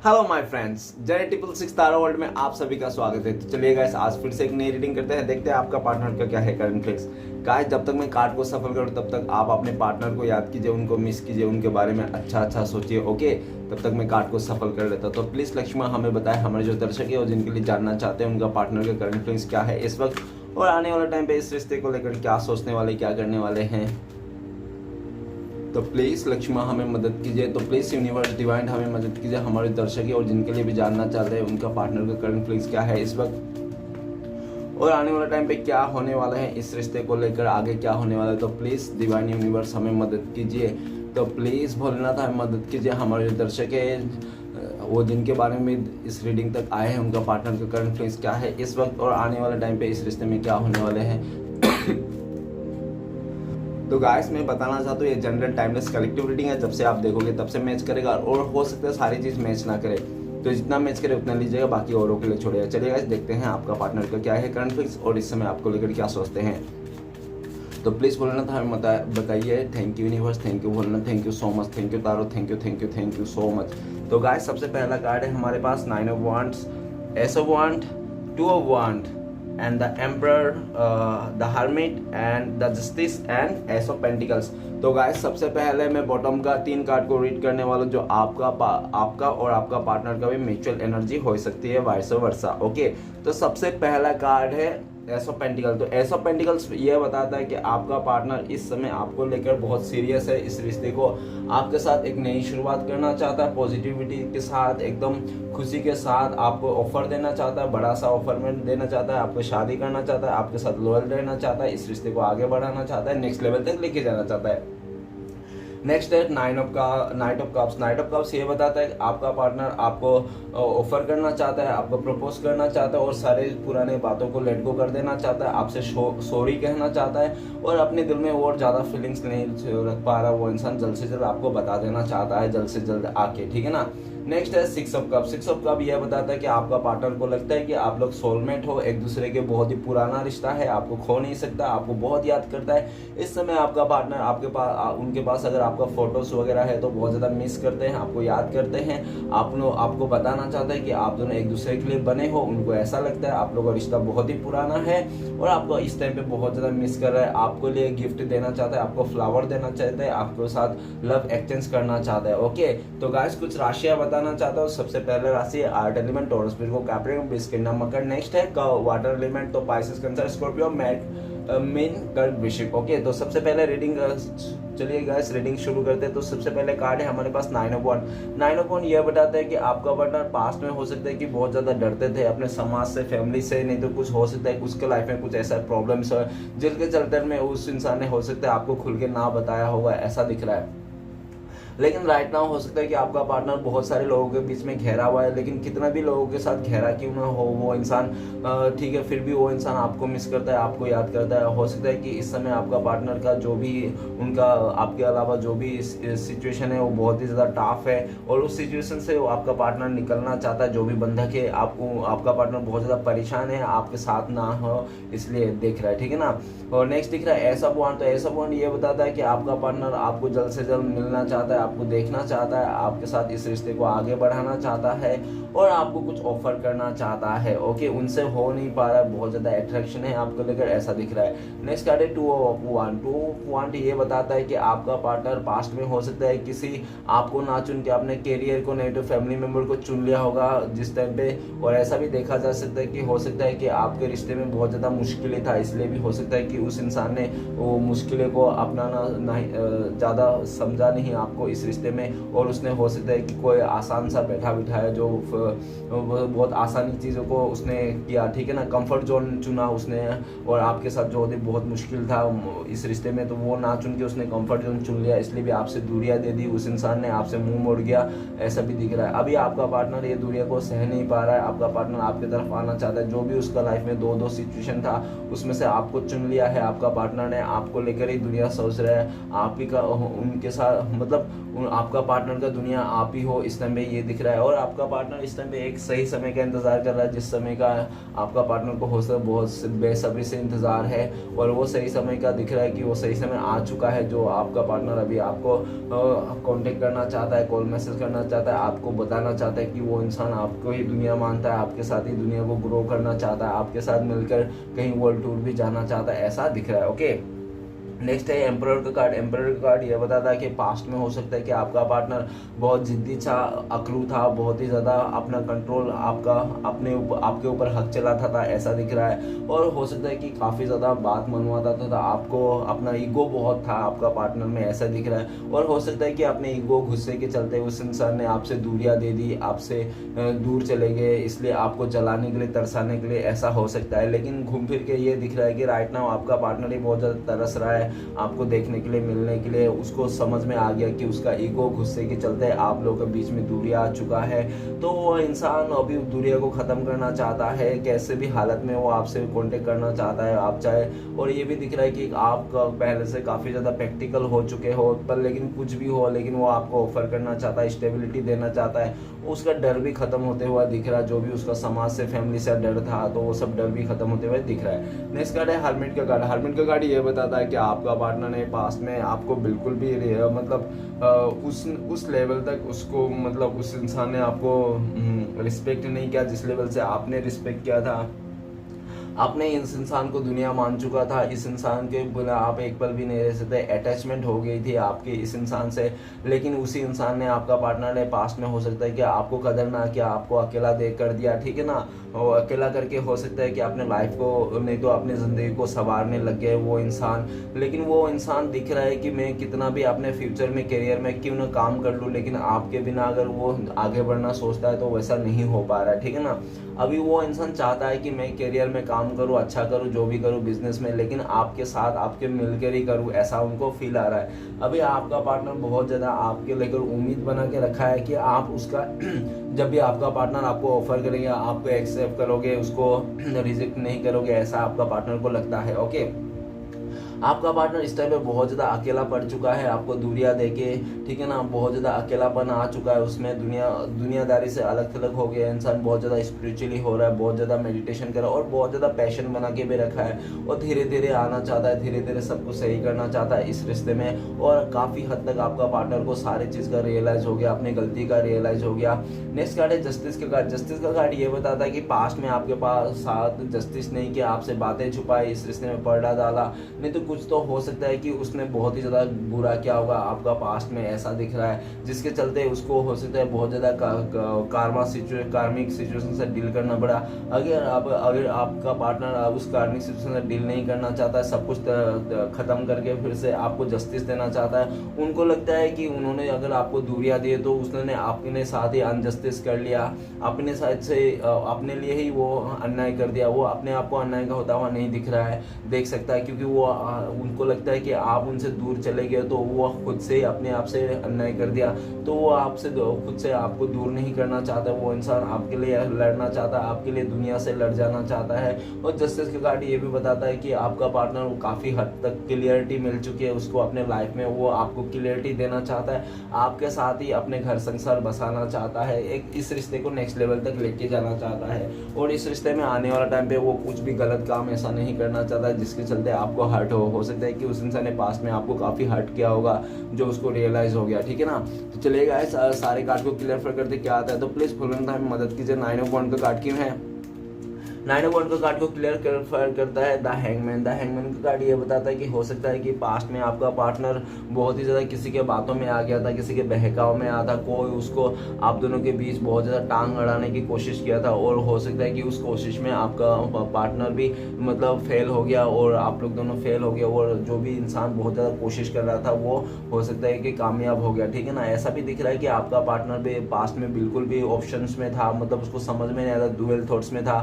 Hello my friends, जेने 666 तारा world में आप सभी का स्वागत है। तो चलिए गाइस, आज फिर से एक नई रीडिंग करते हैं। देखते हैं आपका पार्टनर का क्या है करंट फिक्स। गाइस, जब तक मैं कार्ड को सफल करूं तब तक आप अपने पार्टनर को याद कीजिए, उनको मिस कीजिए, उनके बारे में अच्छा सोचिए। ओके, तब तक मैं कार्ड को सफल कर लेता। तो प्लीज लक्ष्मण हमें बताएं, हमारे जो दर्शक है और जिनके लिए जानना चाहते हैं उनका पार्टनर का करंट फिक्स क्या है इस वक्त, और आने वाले टाइम पे इस रिश्ते को लेकर क्या सोचने वाले, क्या करने वाले हैं। तो प्लीज़ लक्ष्मण हमें मदद कीजिए। तो प्लीज़ यूनिवर्स डिवाइन हमें मदद कीजिए, हमारे दर्शक है और जिनके लिए भी जानना चाहते हैं उनका पार्टनर का करंट फिक्स क्या है इस वक्त, और आने वाले टाइम पे क्या होने वाला है इस रिश्ते को लेकर, आगे क्या होने वाला है। तो प्लीज़ डिवाइन यूनिवर्स हमें मदद कीजिए। तो प्लीज़ भोलेनाथ हमें मदद कीजिए, हमारे जो दर्शक है वो जिनके बारे में इस रीडिंग तक आए हैं उनका पार्टनर का करंट फिक्स क्या है इस वक्त, और आने वाले टाइम पे इस रिश्ते में क्या होने वाले हैं। तो गाइस, मैं बताना चाहता हूँ ये जनरल टाइमलेस कलेक्टिव रीडिंग है। जब से आप देखोगे तब से मैच करेगा, और हो सकता है सारी चीज़ मैच ना करे, तो जितना मैच करे उतना लीजिएगा, बाकी औरों के लिए छोड़िएगा। चलिए गाइस, देखते हैं आपका पार्टनर का क्या है करंट फिक्स और इस समय आपको लेकर क्या सोचते हैं। तो प्लीज़ भोलेनाथ हमें बताइए। Thank you universe, thank you Bholenath, thank you so much, thank you tarot, thank you so much. तो गाइस, सबसे पहला कार्ड है हमारे पास 9 of wands, ace of wand, 2 of wand and the emperor, the hermit and the justice and ace of pentacles। तो guys, सबसे पहले मैं बॉटम का 3 कार्ड को रीड करने वाला, जो आपका और आपका पार्टनर का भी म्यूचुअल एनर्जी हो सकती है, वाइस वर्सा। ओके, तो सबसे पहला कार्ड है एस ऑफ पेंटिकल। तो एस ऑफ पेंटिकल्स ये बताता है कि आपका पार्टनर इस समय आपको लेकर बहुत सीरियस है, इस रिश्ते को आपके साथ एक नई शुरुआत करना चाहता है, पॉजिटिविटी के साथ, एकदम खुशी के साथ आपको ऑफर देना चाहता है, बड़ा सा ऑफर में देना चाहता है, आपको शादी करना चाहता है, आपके साथ लॉयल रहना चाहता है, इस रिश्ते को आगे बढ़ाना चाहता है, नेक्स्ट लेवल तक लेके जाना चाहता है। नेक्स्ट है नाइट ऑफ कप्स ये बताता है कि आपका पार्टनर आपको ऑफर करना चाहता है, आपको प्रपोज करना चाहता है, और सारे पुराने बातों को लेट गो कर देना चाहता है, आपसे सॉरी कहना चाहता है, और अपने दिल में और ज़्यादा फीलिंग्स नहीं रख पा रहा वो इंसान जल्द से जल्द आपको बता देना चाहता है, जल्द से जल्द आके, ठीक है ना। नेक्स्ट है 6 ऑफ कप यह बताता है कि आपका पार्टनर को लगता है कि आप लोग सोलमेट हो, एक दूसरे के बहुत ही पुराना रिश्ता है, आपको खो नहीं सकता, आपको बहुत याद करता है। इस समय आपका पार्टनर आपके पास, उनके पास अगर आपका फोटोज वगैरह है तो बहुत ज़्यादा मिस करते हैं, आपको याद करते हैं, आपको बताना चाहता है कि आप दोनों एक दूसरे के लिए बने हो। उनको ऐसा लगता है आप लोगों का रिश्ता बहुत ही पुराना है और आपको इस टाइम पे बहुत ज़्यादा मिस कर रहा है, आपको लिए गिफ्ट देना चाहता है, आपको फ्लावर देना चाहता है, आपके साथ लव एक्सचेंज करना चाहता है। ओके, तो गाइस, कुछ राशियाँ बताना चाहता हूँ। सबसे पहले राशि है earth element, Taurus, Virgo, Capricorn, बिस्किट, मकर। नेक्स्ट है वाटर एलिमेंट, तो पाइसेस, कैंसर, स्कॉर्पियो, मीन, कर्क, वृश्चिक। ओके, तो सबसे पहले रीडिंग, चलिए गाइस रीडिंग शुरू करते हैं। तो सबसे पहले कार्ड है हमारे पास 9 ऑफ वन। यह बताता है कि आपका पार्टनर पास्ट में हो सकता है कि बहुत ज़्यादा डरते थे अपने समाज से, फैमिली से, नहीं तो कुछ हो सकता है उसके लाइफ में कुछ ऐसा प्रॉब्लम्स है जिनके चलते में उस इंसान ने हो सकता है आपको खुल के ना बताया होगा, ऐसा दिख रहा है। लेकिन राइट नाउ हो सकता है कि आपका पार्टनर बहुत सारे लोगों के बीच में घेरा हुआ है, लेकिन कितना भी लोगों के साथ घेरा क्यों ना हो वो इंसान, ठीक है, फिर भी वो इंसान आपको मिस करता है, आपको याद करता है। हो सकता है कि इस समय आपका पार्टनर का जो भी उनका आपके अलावा जो भी सिचुएशन है वो बहुत ही ज़्यादा टफ है, और उस सिचुएशन से वो आपका पार्टनर निकलना चाहता है, जो भी बंधक है, आपका पार्टनर बहुत ज़्यादा परेशान है आपके साथ ना हो, इसलिए देख रहा है, ठीक है ना। और नेक्स्ट दिख रहा है एस ऑफ वांड। तो एस ऑफ वांड ये बताता है कि आपका पार्टनर आपको जल्द से जल्द मिलना चाहता है, आपको देखना चाहता है, आपके साथ इस रिश्ते को आगे बढ़ाना चाहता है, और आपको कुछ ऑफर करना चाहता है। ओके, उनसे हो नहीं पा रहा है, बहुत ज़्यादा अट्रैक्शन है आपको लेकर, ऐसा दिख रहा है। नेक्स्ट कार्ड है 2 ऑफ वांड। ये बताता है कि आपका पार्टनर पास्ट में हो सकता है किसी आपको ना चुन के अपने कैरियर को, नहीं तो फैमिली मेम्बर को चुन लिया होगा जिस टाइम पे, और ऐसा भी देखा जा सकता है कि हो सकता है कि आपके रिश्ते में बहुत ज़्यादा मुश्किलें था, इसलिए भी हो सकता है कि उस इंसान ने वो मुश्किलें को अपनाना नहीं, ज़्यादा समझा नहीं आपको इस रिश्ते में, और उसने हो सकता है कि कोई आसान सा बैठा बिठाया जो बहुत आसानी चीज़ों को उसने किया, ठीक है ना, कंफर्ट जोन चुना उसने, और आपके साथ जो होती बहुत मुश्किल था इस रिश्ते में, तो वो ना चुन के उसने कंफर्ट जोन चुन लिया, इसलिए भी आपसे दूरियां दे दी उस इंसान ने, आपसे मुंह मोड़ गया, ऐसा भी दिख रहा है। अभी आपका पार्टनर ये दूरिया को सह नहीं पा रहा है, आपका पार्टनर आपकी तरफ आना चाहता है, जो भी उसका लाइफ में दो सिचुएशन था उसमें से आपको चुन लिया है आपका पार्टनर ने, आपको लेकर ही दुनिया सोच रहा है, आप ही का उनके साथ, मतलब आपका पार्टनर का दुनिया आप ही हो इस टाइम पे, ये दिख रहा है। और आपका पार्टनर इस टाइम पे एक सही समय का इंतजार कर रहा है, जिस समय का आपका पार्टनर को हो सकता है बहुत बेसब्री से इंतजार है, और वो सही समय का दिख रहा है कि वो सही समय आ चुका है, जो आपका पार्टनर अभी आपको कांटेक्ट करना चाहता है, कॉल मैसेज करना चाहता है, आपको बताना चाहता है कि वो इंसान आपको ही दुनिया मानता है, आपके साथ ही दुनिया को ग्रो करना चाहता है, आपके साथ मिलकर कहीं वर्ल्ड टूर भी जाना चाहता है, ऐसा दिख रहा है। ओके, नेक्स्ट है एम्परर का कार्ड। एम्परर का कार्ड ये बताता है कि पास्ट में हो सकता है कि आपका पार्टनर बहुत जिद्दी था, अकड़ू था, बहुत ही ज़्यादा अपना कंट्रोल आपका आपके ऊपर हक चलाता था, ऐसा दिख रहा है। और हो सकता है कि काफ़ी ज़्यादा बात मनवाता था, आपको अपना ईगो बहुत था आपका पार्टनर में, ऐसा दिख रहा है। और हो सकता है कि अपने ईगो गुस्से के चलते उस इंसान ने आपसे दूरियां दे दी, आपसे दूर चले गए, इसलिए आपको जलाने के लिए, तरसाने के लिए, ऐसा हो सकता है। लेकिन घूम फिर के ये दिख रहा है कि राइट नाउ आपका पार्टनर ही बहुत ज़्यादा तरस रहा है आपको देखने के लिए, मिलने के लिए। उसको समझ में आ गया कि उसका ईगो गुस्से के चलते आप लोगों के बीच में दूरियां आ चुका है, तो वो इंसान अभी दूरियां को ख़त्म करना चाहता है, कैसे भी हालत में वो आपसे कांटेक्ट करना चाहता है, आप चाहे। और ये भी दिख रहा है कि आप पहले से काफ़ी ज़्यादा प्रैक्टिकल हो चुके हो, पर लेकिन कुछ भी हो, लेकिन वो आपको ऑफर करना चाहता है, स्टेबिलिटी देना चाहता है, उसका डर भी खत्म होते हुआ दिख रहा है। जो भी उसका समाज से, फैमिली से डर था, तो वो सब डर भी खत्म होते हुए दिख रहा है। नेक्स्ट कार्ड है हर्मिट का कार्ड। हर्मिट का कार्ड ये बताता है कि आपका पार्टनर ने पास्ट में आपको बिल्कुल भी मतलब उस लेवल तक उसको, मतलब उस इंसान ने आपको रिस्पेक्ट नहीं किया जिस लेवल से आपने रिस्पेक्ट किया था। आपने इस इंसान को दुनिया मान चुका था, इस इंसान के बिना आप एक पल भी नहीं रह सकते, अटैचमेंट हो गई थी आपकी इस इंसान से। लेकिन उसी इंसान ने, आपका पार्टनर ने पास्ट में हो सकता है कि आपको कदर ना किया, आपको अकेला देख कर दिया, ठीक है ना। और अकेला करके हो सकता है कि अपने लाइफ को, नहीं तो अपनी ज़िंदगी को संवारने लग गए वो इंसान। लेकिन वो इंसान दिख रहा है कि मैं कितना भी अपने फ्यूचर में, करियर में क्यों ना काम कर लूँ, लेकिन आपके बिना अगर वो आगे बढ़ना सोचता है तो वैसा नहीं हो पा रहा है, ठीक है ना। अभी वो इंसान चाहता है कि मैं करियर में काम करूं, अच्छा करूं, जो भी करूं बिजनेस में, लेकिन आपके साथ, आपके मिलकर ही करूं, ऐसा उनको फील आ रहा है। अभी आपका पार्टनर बहुत ज़्यादा आपके लेकर उम्मीद बना के रखा है कि आप उसका जब भी आपका पार्टनर आपको ऑफर करेंगे, आपको एक्सेप्ट करोगे, उसको रिजेक्ट नहीं करोगे, ऐसा आपका पार्टनर को लगता है। ओके, आपका पार्टनर इस टाइम पे बहुत ज़्यादा अकेला पड़ चुका है, आपको दूरियां देके, ठीक है ना, बहुत ज़्यादा अकेलापन आ चुका है उसमें, दुनियादारी से अलग थलग हो गया इंसान, बहुत ज़्यादा स्पिरिचुअली हो रहा है, बहुत ज़्यादा मेडिटेशन कर रहा है, और बहुत ज़्यादा पैशन बना के भी रखा है, और धीरे धीरे आना चाहता है, धीरे धीरे सब कुछ सही करना चाहता है इस रिश्ते में। और काफ़ी हद तक आपका पार्टनर को सारी चीज़ का रियलाइज़ हो गया, अपनी गलती का रियलाइज़ हो गया। नेक्स्ट कार्ड है जस्टिस का कार्ड। जस्टिस का कार्ड ये बताता है कि पास्ट में आपके पास साथ जस्टिस नहीं किया, आपसे बातें छुपाई, इस रिश्ते में पर्दा डाला, नहीं तो कुछ तो हो सकता है कि उसने बहुत ही ज़्यादा बुरा किया होगा आपका पास्ट में, ऐसा दिख रहा है, जिसके चलते उसको हो सकता है बहुत ज़्यादा कार्मिक सिचुएशन से डील करना पड़ा। अगर आपका पार्टनर उस कार्मिक सिचुएशन से डील नहीं करना चाहता है, सब कुछ ख़त्म करके फिर से आपको जस्टिस देना चाहता है, उनको लगता है कि उन्होंने अगर आपको दूरियां दी तो उसने अपने साथ ही अनजस्टिस कर लिया, अपने साथ से अपने लिए ही वो अन्याय कर दिया। वो अपने आप को अन्याय का होता हुआ नहीं दिख रहा है, देख सकता है, क्योंकि वो उनको लगता है कि आप उनसे दूर चले गए तो वो खुद से अपने आप से अन्याय कर दिया, तो वो आपसे खुद से आपको दूर नहीं करना चाहता। वो इंसान आपके लिए लड़ना चाहता है, आपके लिए दुनिया से लड़ जाना चाहता है। और जस्टिस के कार्ड ये भी बताता है कि आपका पार्टनर वो काफ़ी हद तक क्लियरिटी मिल चुकी है उसको अपने लाइफ में, वो आपको क्लियरिटी देना चाहता है, आपके साथ ही अपने घर संसार बसाना चाहता है, एक इस रिश्ते को नेक्स्ट लेवल तक लेके जाना चाहता है। और इस रिश्ते में आने वाला टाइम पे वो कुछ भी गलत काम ऐसा नहीं करना चाहता जिसके चलते आपको हर्ट हो सकता है कि उस इंसान ने पास्ट में आपको काफ़ी हर्ट किया होगा, जो उसको रियलाइज़ हो गया, ठीक है ना। तो चलेगा सारे कार्ड को क्लियर करते क्या आता है, तो प्लीज़ फुल टाइम मदद कीजिए। 9 ऑफ वॉन्ड का कार्ड क्यों है? 9 ऑफ वॉन्ड का कार्ड को क्लियर करता है द हैंगमैन। द हैंगमैन का कार्ड ये बताता है कि हो सकता है कि पास्ट में आपका पार्टनर बहुत ही ज़्यादा किसी के बातों में आ गया था, किसी के बहकाव में आया था, कोई उसको आप दोनों के बीच बहुत ज़्यादा टांग अड़ाने की कोशिश किया था, और हो सकता है कि उस कोशिश में आपका पार्टनर भी मतलब फेल हो गया और आप लोग दोनों फेल हो गए, और जो भी इंसान बहुत ज़्यादा कोशिश कर रहा था वो हो सकता है कि कामयाब हो गया, ठीक है ना। ऐसा भी दिख रहा है कि आपका पार्टनर भी पास्ट में बिल्कुल भी ऑप्शंस में था, मतलब उसको समझ में नहीं आया था, डुअल थॉट्स में था,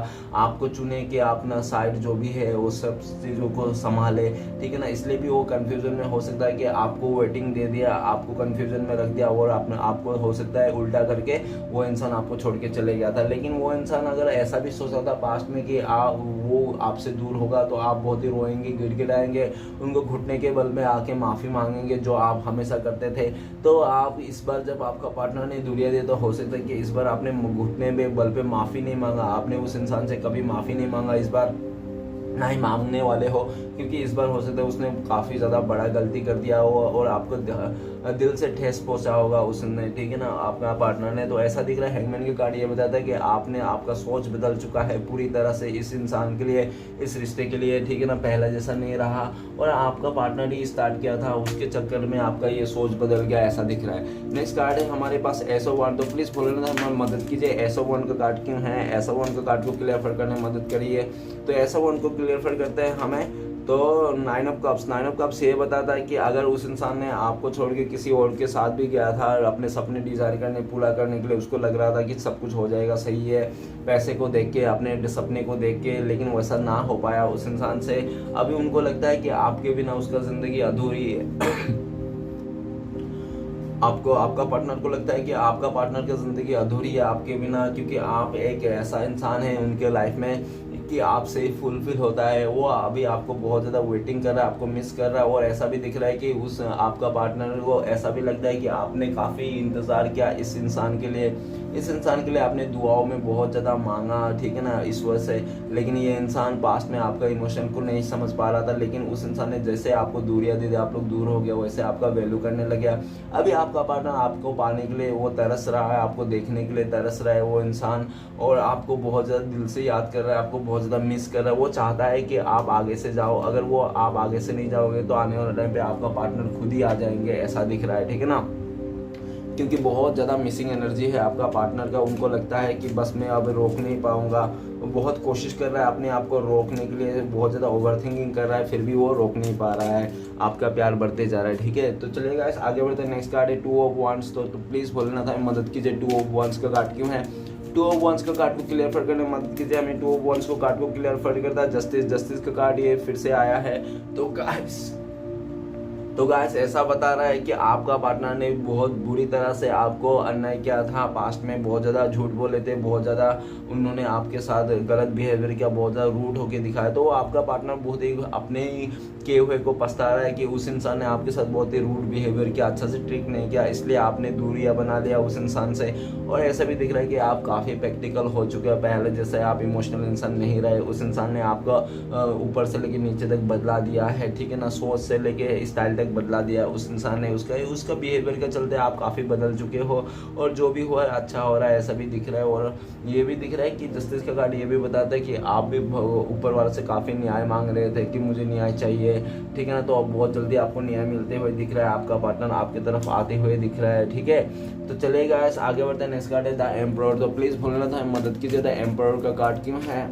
आपको चुने कि अपना साइड जो भी है वो सब चीज़ों को संभाले, ठीक है ना। इसलिए भी वो कंफ्यूजन में हो सकता है कि आपको वेटिंग दे दिया, आपको कंफ्यूजन में रख दिया और आपको हो सकता है उल्टा करके वो इंसान आपको छोड़ के चले गया था। लेकिन वो इंसान अगर ऐसा भी सोचा था पास्ट में कि वो आपसे दूर होगा तो आप बहुत ही रोएंगे, गिड़गिड़ाएंगे, उनको घुटने के बल में आके माफ़ी मांगेंगे जो आप हमेशा करते थे। तो आप इस बार जब आपका पार्टनर ने दूरिया दी तो हो सकता है कि इस बार आपने घुटने पे बल पे माफ़ी नहीं मांगा, आपने उस इंसान से कभी माफ़ी नहीं मांगा, इस बार ना ही मांगने वाले हो, क्योंकि इस बार हो सकता है उसने काफ़ी ज़्यादा बड़ा गलती कर दिया हो और आपको दिल से ठेस पहुंचा होगा उसने, ठीक है ना, आपका पार्टनर ने। तो ऐसा दिख रहा है, हैंगमैन की कार्ड ये बताता है कि आपका सोच बदल चुका है पूरी तरह से इस इंसान के लिए, इस रिश्ते के लिए, ठीक है ना, पहला जैसा नहीं रहा। और आपका पार्टनर ही स्टार्ट किया था, उसके चक्कर में आपका ये सोच बदल गया, ऐसा दिख रहा है। नेक्स्ट कार्ड है हमारे पास एस ऑफ वन। तो प्लीज़ बोलना हमारी मदद कीजिए, एस ऑफ वन का कार्ड क्यों है, एस ऑफ वन का कार्ड को क्लियर करने में मदद करिए। तो एस ऑफ वन को क्लियर करते हैं हमें, तो नाइन ऑफ कप्स ये बताता है कि अगर उस इंसान ने आपको छोड़ के किसी और के साथ भी गया था और अपने सपने डिजायर करने पूरा करने के लिए, उसको लग रहा था कि सब कुछ हो जाएगा, सही है, पैसे को देख के, अपने सपने को देख के, लेकिन वैसा ना हो पाया उस इंसान से। अभी उनको लगता है कि आपके बिना उसका जिंदगी अधूरी है। आपका पार्टनर को लगता है कि आपका पार्टनर की जिंदगी अधूरी है आपके बिना, क्योंकि आप एक ऐसा इंसान है उनके लाइफ में कि आपसे फुलफिल होता है। वो अभी आपको बहुत ज़्यादा वेटिंग कर रहा है, आपको मिस कर रहा है। और ऐसा भी दिख रहा है कि उस आपका पार्टनर को ऐसा भी लगता है कि आपने काफ़ी इंतज़ार किया इस इंसान के लिए, आपने दुआओं में बहुत ज़्यादा मांगा, ठीक है ना, इस वजह से। लेकिन ये इंसान पास्ट में आपका इमोशन को नहीं समझ पा रहा था, लेकिन उस इंसान ने जैसे आपको दूरियां दे दी, आप लोग दूर हो गया, वैसे आपका वैल्यू करने लग गया। अभी आपका पार्टनर आपको पाने के लिए वो तरस रहा है, आपको देखने के लिए तरस रहा है वो इंसान, और आपको बहुत ज़्यादा दिल से याद कर रहा है, आपको बहुत ज़्यादा मिस कर रहा है। वो चाहता है कि आप आगे से जाओ, अगर वो आप आगे से नहीं जाओगे तो आने वाले टाइम पे आपका पार्टनर खुद ही आ जाएंगे, ऐसा दिख रहा है, ठीक है ना। क्योंकि बहुत ज़्यादा मिसिंग एनर्जी है आपका पार्टनर का, उनको लगता है कि बस मैं अब रोक नहीं पाऊंगा, बहुत कोशिश कर रहा है अपने आप को रोकने के लिए, बहुत ज़्यादा ओवर थिंकिंग कर रहा है, फिर भी वो रोक नहीं पा रहा है, आपका प्यार बढ़ते जा रहा है, ठीक है। तो चलिएगा आगे बढ़ते हैं। नेक्स्ट कार्ड है टू ऑफ वांड्स। तो प्लीज़ बोलना था मदद कीजिए, टू ऑफ वांड्स का कार्ड क्यों है, टू ऑफ वांड्स का कार्ड को क्लियर करने में मदद कीजिए हमें। टू ऑफ वांड्स को कार्ड को क्लियर करता है जस्टिस का कार्ड ये फिर से आया है। तो गाइस ऐसा बता रहा है कि आपका पार्टनर ने बहुत बुरी तरह से आपको अन्याय किया था, पास्ट में बहुत ज़्यादा झूठ बोले थे, बहुत ज़्यादा उन्होंने आपके साथ गलत बिहेवियर किया, बहुत ज़्यादा रूड होके दिखाया। तो आपका पार्टनर बहुत ही अपने ही किए हुए को पछता रहा है कि उस इंसान ने आपके साथ बहुत ही रूड बिहेवियर किया, अच्छा से ट्रीट नहीं किया, इसलिए आपने दूरियां बना लिया उस इंसान से। और ऐसा भी दिख रहा है कि आप काफ़ी प्रैक्टिकल हो चुके हैं, पहले जैसे आप इमोशनल इंसान नहीं रहे, उस इंसान ने आपका ऊपर से लेके नीचे तक बदला दिया है, ठीक है ना, सोच से लेके स्टाइल तक बदला दिया उस इंसान ने, उसका बिहेवियर के चलते आप काफ़ी बदल चुके हो, और जो भी हुआ है अच्छा हो रहा है, ऐसा भी दिख रहा है। और ये भी दिख रहा है कि जस्टिस का कार्ड ये भी बताता है कि आप भी ऊपर वाले से काफ़ी न्याय मांग रहे थे कि मुझे न्याय चाहिए, ठीक है ना, तो अब बहुत जल्दी आपको न्याय मिलते हुए दिख रहा है, आपका पार्टनर आपकी तरफ आते हुए दिख रहा है, ठीक है। तो चलेगा आगे बढ़ते हैं। नेक्स्ट कार्ड है द एम्परर। तो प्लीज़ बोलना था मदद कीजिए, द एम्परर का कार्ड क्यों है।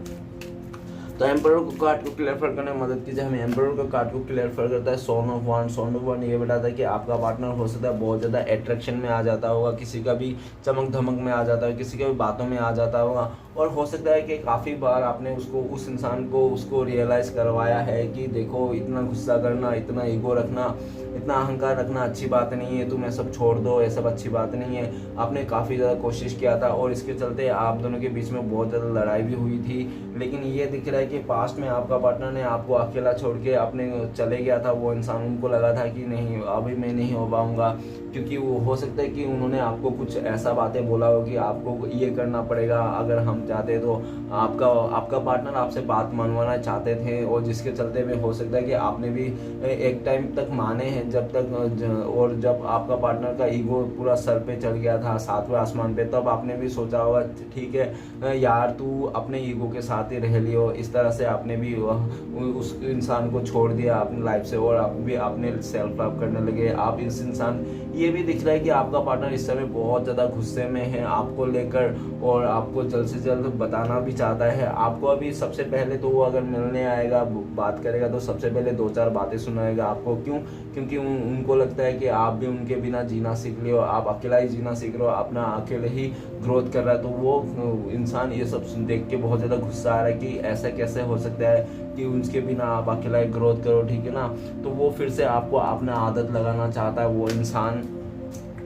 तो एम्परर को कार्ड को क्लियर करने में मदद कीजिए हमें। एम्परर का कार्ड को क्लियर करता है सॉन ऑफ वन। ये बताता है कि आपका पार्टनर हो सकता है बहुत ज़्यादा अट्रैक्शन में आ जाता होगा, किसी का भी चमक धमक में आ जाता है, किसी के भी बातों में आ जाता होगा, और हो सकता है कि काफ़ी बार आपने उस इंसान को उसको रियलाइज़ करवाया है कि देखो इतना गुस्सा करना, इतना ईगो रखना, इतना अहंकार रखना अच्छी बात नहीं है, तुम्हें सब छोड़ दो, ये सब अच्छी बात नहीं है। आपने काफ़ी ज़्यादा कोशिश किया था और इसके चलते आप दोनों के बीच में बहुत ज़्यादा लड़ाई भी हुई थी। लेकिन ये दिख रहा है कि पास्ट में आपका पार्टनर ने आपको अकेला छोड़ के अपने चले गया था, वो इंसान, उनको लगा था कि नहीं अभी मैं नहीं हो पाऊँगा, क्योंकि वो हो सकता है कि उन्होंने आपको कुछ ऐसा बातें बोला हो कि आपको ये करना पड़ेगा अगर हम चाहते तो। आपका पार्टनर आपसे बात मनवाना चाहते थे, और जिसके चलते में हो सकता है कि आपने भी एक टाइम तक माने हैं, और जब आपका पार्टनर का ईगो पूरा सर पे चढ़ गया था, सातवें आसमान पे, तब आपने भी सोचा होगा ठीक है यार तू अपने ईगो के साथ ही रह लियो, इस तरह से आपने भी उस इंसान को छोड़ दिया अपनी लाइफ से, और आप भी अपने सेल्फ लव करने लगे। आप इस इंसान, ये भी दिख रहा है कि आपका पार्टनर इस समय बहुत ज़्यादा गुस्से में है आपको लेकर, और आपको जल्द से जल्द बताना भी चाहता है आपको। अभी सबसे पहले तो वो अगर मिलने आएगा, बात करेगा, तो सबसे पहले 2-4 बातें सुनाएगा आपको। क्योंकि उनको लगता है कि आप भी उनके बिना जीना सीख लियो, आप अकेला ही जीना सीख रहे हो, अपना अकेले ही ग्रोथ कर रहा है, तो वो इंसान ये सब देख के बहुत ज़्यादा गुस्सा आ रहा है कि ऐसा कैसे हो सकता है कि उसके बिना आप अकेला ग्रोथ करो, ठीक है ना। तो वो फिर से आपको अपना आदत लगाना चाहता है वो इंसान।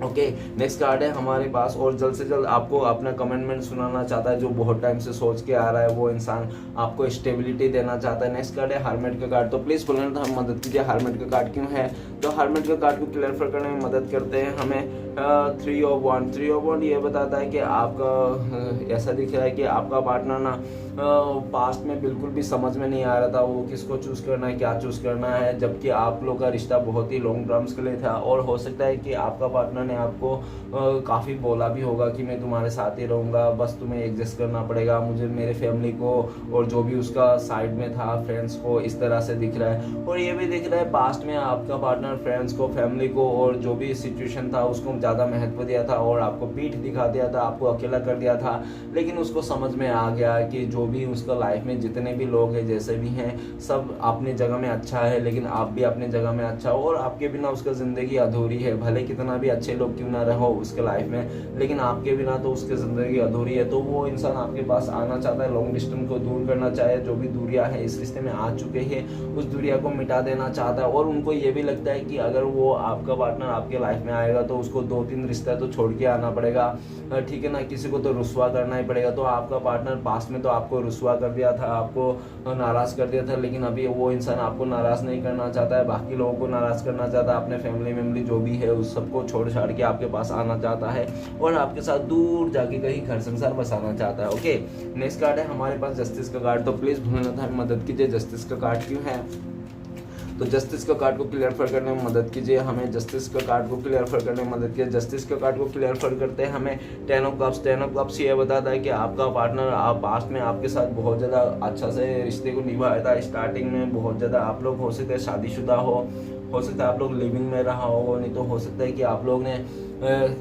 ओके, नेक्स्ट कार्ड है हमारे पास, और जल्द से जल्द आपको अपना कमिटमेंट सुनाना चाहता है, जो बहुत टाइम से सोच के आ रहा है वो इंसान, आपको स्टेबिलिटी देना चाहता है। नेक्स्ट कार्ड है हर्मिट का कार्ड। तो प्लीज़ बोलना था हम मदद कीजिए, हर्मिट का कार्ड क्यों है। तो हर्मिट का कार्ड को क्लियर करने में मदद करते हैं हमें 3 ऑफ वॉन्ड ये बताता है कि आपका ऐसा दिख रहा है कि आपका पार्टनर ना पास्ट में बिल्कुल भी समझ में नहीं आ रहा था वो किसको चूज करना है, क्या चूज करना है, जबकि आप लोग का रिश्ता बहुत ही लॉन्ग टर्म्स के लिए था। और हो सकता है कि आपका पार्टनर ने आपको काफ़ी बोला भी होगा कि मैं तुम्हारे साथ ही रहूँगा, बस तुम्हें एडजस्ट करना पड़ेगा, मुझे मेरे फैमिली को और जो भी उसका साइड में था फ्रेंड्स को, इस तरह से दिख रहा है। और ये भी दिख रहा है पास्ट में आपका पार्टनर फ्रेंड्स को, फैमिली को और जो भी सिचुएशन था उसको ज़्यादा महत्व दिया था और आपको पीठ दिखा दिया था, आपको अकेला कर दिया था। लेकिन उसको समझ में आ गया कि जो भी उसका लाइफ में जितने भी लोग हैं, जैसे भी हैं, सब अपनी जगह में अच्छा है, लेकिन आप भी अपनी जगह में अच्छा हो, और आपके बिना उसका ज़िंदगी अधूरी है। भले कितना भी अच्छे लोग क्यों ना रहो उसके लाइफ में, लेकिन आपके बिना तो उसकी ज़िंदगी अधूरी है। तो वो इंसान आपके पास आना चाहता है, लॉन्ग डिस्टेंस को दूर करना चाहे, जो भी दूरियां हैं इस रिश्ते में आ चुके हैं उस दूरिया को मिटा देना चाहता है। और उनको ये भी लगता है कि अगर वो आपका पार्टनर आपके लाइफ में आएगा तो उसको 2-3 रिश्ता तो छोड़ के आना पड़ेगा, ठीक है ना, किसी को तो रुस्वा करना ही पड़ेगा। तो आपका पार्टनर पास्ट में तो आपको रुस्वा कर दिया था, आपको नाराज़ कर दिया था, लेकिन अभी वो इंसान आपको नाराज़ नहीं करना चाहता है, बाकी लोगों को नाराज़ करना चाहता है, अपने फैमिली मेम्बरी जो भी है उस सबको छोड़ छाड़ के आपके पास आना चाहता है और आपके साथ दूर जाके कहीं घर संसार बसाना चाहता है। ओके, नेक्स्ट कार्ड है हमारे पास जस्टिस का कार्ड। तो प्लीज़ भूलना था मदद कीजिए, जस्टिस का कार्ड क्यों है। तो जस्टिस का कार्ड को क्लियर करने में मदद कीजिए हमें, जस्टिस का कार्ड को क्लियर करने में मदद कीजिए। जस्टिस का कार्ड को क्लियर करते हैं हमें 10 ऑफ कप्स ये बताता है कि आपका पार्टनर आप पास्ट में आपके साथ बहुत ज़्यादा अच्छा से रिश्ते को निभाया था। स्टार्टिंग में बहुत ज़्यादा आप लोग हो सकते हैं शादीशुदा हो सकता है आप लोग लिविंग में रहा हो, नहीं तो हो सकता है कि आप लोग ने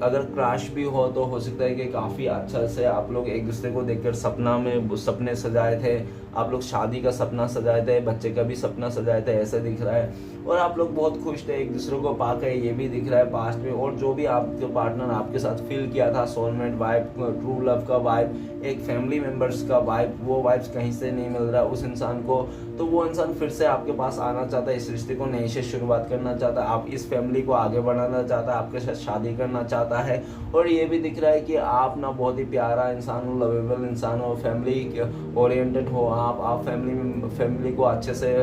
अगर क्रैश भी हो तो हो सकता है कि काफ़ी अच्छा से आप लोग एक दूसरे को देखकर सपने सजाए थे, आप लोग शादी का सपना सजाए थे, बच्चे का भी सपना सजाए थे, ऐसा दिख रहा है। और आप लोग बहुत खुश थे एक दूसरे को पाकर, ये भी दिख रहा है पास्ट में। और जो भी आपके पार्टनर आपके साथ फील किया था, सोलमेट वाइब, ट्रू लव का वाइब, एक फैमिली मेम्बर्स का वाइब, वो वाइब्स कहीं से नहीं मिल रहा उस इंसान को। तो वो इंसान फिर से आपके पास आना चाहता है, इस रिश्ते को नई से शुरुआत करना चाहता है, आप इस फैमिली को आगे बढ़ाना चाहता है, आपके साथ शादी करना चाहता है। और ये भी दिख रहा है कि आप ना बहुत ही प्यारा इंसान हो, लवेबल इंसान हो, फैमिली ओरिएंटेड हो, आप फैमिली को अच्छे से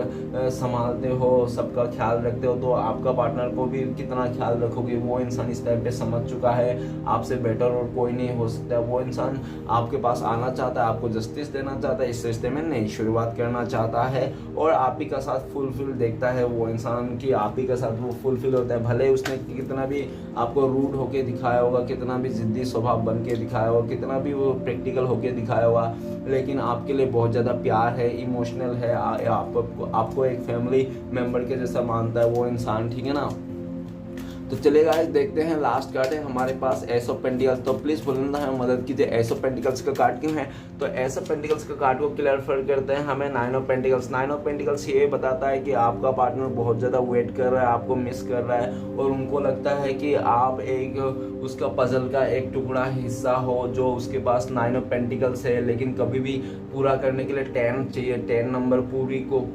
संभालते हो, सबका ख्याल रखते हो। तो आपका पार्टनर को भी कितना ख्याल रखोगे वो इंसान इस टाइम पे समझ चुका है, आपसे बेटर और कोई नहीं हो सकता। वो इंसान आपके पास आना चाहता है, आपको जस्टिस देना चाहता है, इस रिश्ते में नई शुरुआत करना चाहता है और आप ही का साथ फुलफिल देखता है वो इंसान की आप ही का साथ वो फुलफिल होता है। भले उसने कितना भी आपको रूड होके दिखाया होगा, कितना भी जिद्दी स्वभाव बन के दिखाया होगा, कितना भी वो प्रैक्टिकल होके दिखाया होगा, लेकिन आपके लिए बहुत ज़्यादा प्यार है, इमोशनल है, आपको एक फैमिली मेंबर के जैसा मानता है वो इंसान, ठीक है ना। तो चलिए गाइस देखते हैं लास्ट कार्ड है हमारे पास एस ऑफ पेंटिकल्स। तो प्लीज बोलना है मदद कीजिए, एस ऑफ पेंटिकल्स का कार्ड क्यों है। तो एस ऑफ पेंटिकल्स का कार्ड को क्लियर करते हैं हमें 9 ऑफ पेंटिकल्स। 9 ऑफ पेंटिकल्स ये बताता है कि आपका पार्टनर बहुत ज़्यादा वेट कर रहा है, आपको मिस कर रहा है और उनको लगता है कि आप एक उसका पजल का एक टुकड़ा हिस्सा हो जो उसके पास 9 ऑफ पेंटिकल्स है, लेकिन कभी भी पूरा करने के लिए 10 चाहिए। 10 नंबर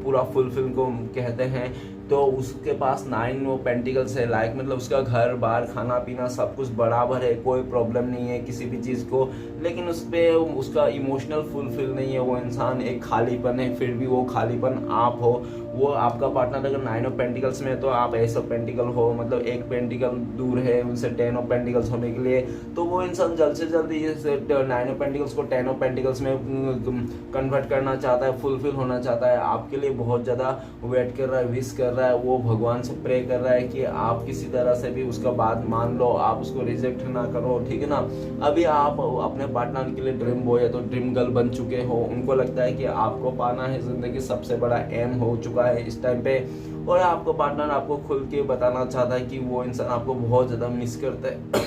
पूरा फुलफिल को कहते हैं। तो उसके पास 9 पेंटिकल्स है, लाइक मतलब उसका घर बार खाना पीना सब कुछ बराबर है, कोई प्रॉब्लम नहीं है किसी भी चीज़ को, लेकिन उस पर उसका इमोशनल फुलफिल नहीं है। वो इंसान एक खालीपन है, फिर भी वो खालीपन आप हो। वो आपका पार्टनर अगर 9 ऑफ पेंटिकल्स में है तो आप एस ऑफ पेंटिकल हो, मतलब एक पेंटिकल दूर है उनसे 10 ऑफ पेंटिकल्स होने के लिए। तो वो इंसान जल्द से जल्द ये 9 ऑफ पेंटिकल्स को 10 ऑफ पेंटिकल्स में कन्वर्ट करना चाहता है, फुलफिल होना चाहता है, आपके लिए बहुत ज़्यादा वेट कर रहा है, विश कर रहा है, वो भगवान से प्रे कर रहा है कि आप किसी तरह से भी उसका बात मान लो, आप उसको रिजेक्ट ना करो, ठीक है ना। अभी आप अपने पार्टनर के लिए ड्रीम बॉय है तो ड्रीम गर्ल बन चुके हो, उनको लगता है कि आपको पाना है, जिंदगी सबसे बड़ा एम हो चुका है इस टाइम पे। और आपको पार्टनर आपको खुल के बताना चाहता है कि वो इंसान आपको बहुत ज़्यादा मिस करता है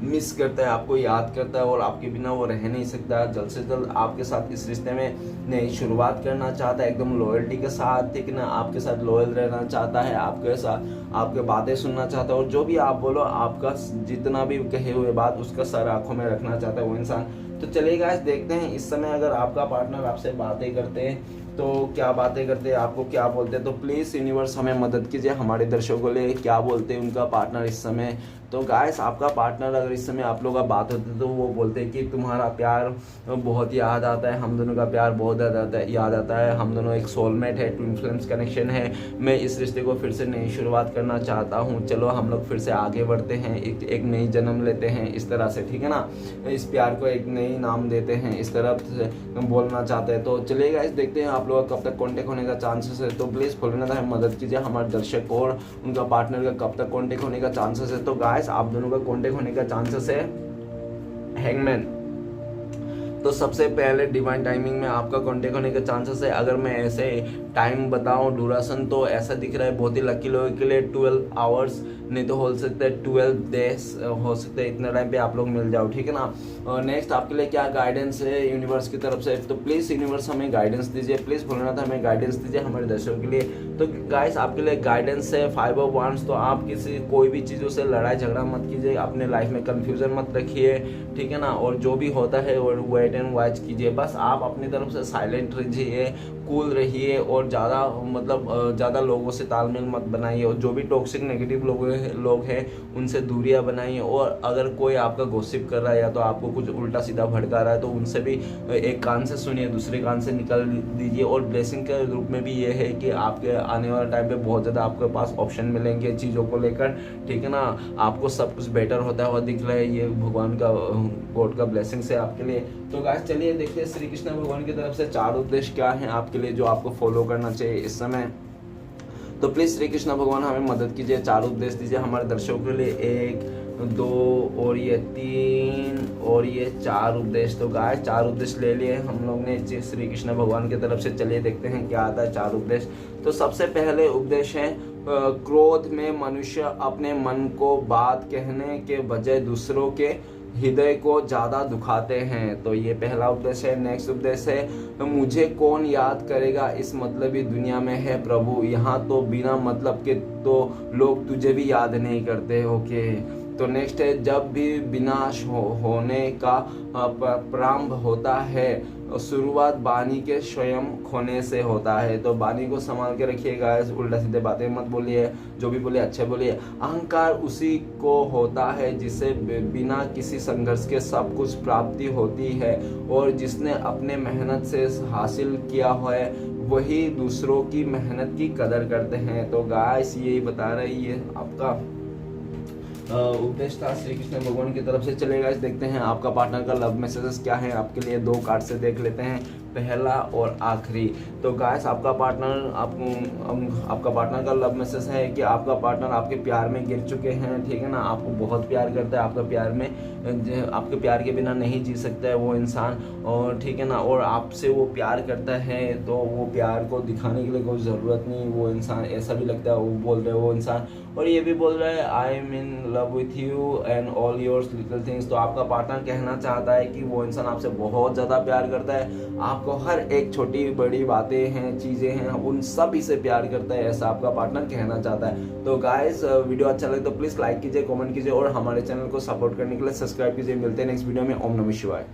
मिस करता है, आपको याद करता है और आपके बिना वो रह नहीं सकता। जल्द से जल्द आपके साथ इस रिश्ते में नई शुरुआत करना चाहता है, एकदम लॉयल्टी के साथ, ठीक ना, आपके साथ लॉयल रहना चाहता है, आपके साथ आपके बातें सुनना चाहता है और जो भी आप बोलो, आपका जितना भी कहे हुए बात उसका सर आंखों में रखना चाहता है वो इंसान। तो चलिए गाइस देखते हैं इस समय अगर आपका पार्टनर आपसे बातें करते हैं तो क्या बातें करते हैं, आपको क्या बोलते हैं। तो प्लीज़ यूनिवर्स हमें मदद कीजिए, हमारे दर्शकों के लिए क्या बोलते हैं उनका पार्टनर इस समय। तो गाइस आपका पार्टनर अगर इस समय आप लोगों का बात होती है तो वो बोलते हैं कि तुम्हारा प्यार बहुत याद आता है, हम दोनों का प्यार बहुत याद आता है, हम दोनों एक सोलमेट है, ट्विन फ्लेम्स कनेक्शन है, मैं इस रिश्ते को फिर से नई शुरुआत करना चाहता हूँ, चलो हम लोग फिर से आगे बढ़ते हैं, एक नई जन्म लेते हैं, इस तरह से, ठीक है ना, इस प्यार को एक नई नाम देते हैं, इस तरह से हम बोलना चाहते हैं। तो चलिए गाइस देखते हैं आप लोग कब तक कॉन्टेक्ट होने का चांसेस है। तो प्लीज़ फॉलो था मदद कीजिए हमारे दर्शक को और उनका पार्टनर का कब तक कॉन्टेक्ट होने का चांसेस है। तो गाइस आप दोनों का कॉन्टेक्ट होने का चांसेस है हैंगमैन। तो सबसे पहले डिवाइन टाइमिंग में आपका कांटेक्ट होने के चांसेस है। अगर मैं ऐसे टाइम बताऊं ड्यूरेशन तो ऐसा दिख रहा है बहुत ही लकी लोगों के लिए 12 आवर्स, नहीं तो हो सकता है 12 डेज हो सकता है, इतना टाइम पे आप लोग मिल जाओ, ठीक है ना। और नेक्स्ट आपके लिए क्या गाइडेंस है यूनिवर्स की तरफ से, तो प्लीज़ यूनिवर्स हमें गाइडेंस दीजिए, प्लीज़ बोलना था हमें गाइडेंस दीजिए हमारे दर्शकों के लिए। तो गाइस आपके लिए गाइडेंस है 5 ऑफ वांड्स। तो आप कोई भी चीज़ों से लड़ाई झगड़ा मत कीजिए, अपने लाइफ में कंफ्यूजन मत रखिए, ठीक है ना, और जो भी होता है और वेट एंड वॉच कीजिए, बस आप अपनी तरफ से साइलेंट रहिए, कूल रहिए और ज़्यादा लोगों से तालमेल मत बनाइए और जो भी टॉक्सिक नेगेटिव लोग हैं उनसे दूरियां बनाइए। और अगर कोई आपका गॉसिप कर रहा है या तो आपको कुछ उल्टा सीधा भड़का रहा है तो उनसे भी एक कान से सुनिए, दूसरे कान से निकल दीजिए। और ब्लेसिंग के रूप में भी ये है कि आपके आने वाले टाइम पे बहुत ज़्यादा आपके पास ऑप्शन मिलेंगे चीज़ों को लेकर, ठीक है ना, आपको सब कुछ बेटर होता हुआ दिख रहा है, ये भगवान का गॉड का ब्लेसिंग है आपके लिए। तो गाइस चलिए देखते हैं श्री कृष्ण भगवान की तरफ से 4 उद्देश्य क्या हैं आपके लिए जो आपको फॉलो करना चाहिए इस समय। तो प्लीज़ श्री कृष्ण भगवान हमें मदद कीजिए, 4 उद्देश्य दीजिए हमारे दर्शकों के लिए, 1 2 और ये 3 और ये 4 उद्देश्य। तो गाइस 4 उद्देश्य ले लिए हम लोग ने श्री कृष्ण भगवान की तरफ से। चलिए देखते हैं क्या आता है 4 उद्देश्य। तो सबसे पहले उद्देश्य है क्रोध में मनुष्य अपने मन को बात कहने के बजाय दूसरों के हृदय को ज़्यादा दुखाते हैं। तो ये पहला उद्देश्य है। नेक्स्ट उद्देश्य है मुझे कौन याद करेगा इस मतलबी दुनिया में है प्रभु, यहाँ तो बिना मतलब के तो लोग तुझे भी याद नहीं करते। ओके। तो नेक्स्ट है जब भी विनाश होने का प्रारंभ होता है शुरुआत वाणी के स्वयं खोने से होता है। तो वाणी को संभाल के रखिएगा, उल्टा सीधे बातें मत बोलिए, जो भी बोलिए अच्छे बोलिए। अहंकार उसी को होता है जिसे बिना किसी संघर्ष के सब कुछ प्राप्ति होती है और जिसने अपने मेहनत से हासिल किया है वही दूसरों की मेहनत की कदर करते हैं। तो गाइस यही बता रही है आपका उपदेश था श्री कृष्ण भगवान की तरफ से। चलेगा इस देखते हैं आपका पार्टनर का लव मैसेजेस क्या है आपके लिए, 2 कार्ड से देख लेते हैं, पहला और आखिरी। तो गाइस आपका पार्टनर का लव मैसेज है कि आपका पार्टनर आपके प्यार में गिर चुके हैं, ठीक है ना, आपको बहुत प्यार करता है, आपके प्यार के बिना नहीं जी सकता है वो इंसान, और ठीक है ना, और आपसे वो प्यार करता है तो वो प्यार को दिखाने के लिए कोई ज़रूरत नहीं, वो इंसान ऐसा भी लगता है वो बोल रहे वो इंसान, और ये भी बोल रहा है I am in love with you and all yours little things. तो आपका पार्टनर कहना चाहता है कि वो इंसान आपसे बहुत ज़्यादा प्यार करता है, आपको हर एक छोटी बड़ी बातें हैं, चीज़ें हैं, उन सभी से प्यार करता है, ऐसा आपका पार्टनर कहना चाहता है। तो गाइस वीडियो अच्छा लगे तो प्लीज़ लाइक कीजिए, कमेंट कीजिए और हमारे चैनल को सपोर्ट करने के लिए सब्सक्राइब कीजिए। मिलते हैं नेक्स्ट वीडियो में। ओम नमः शिवाय।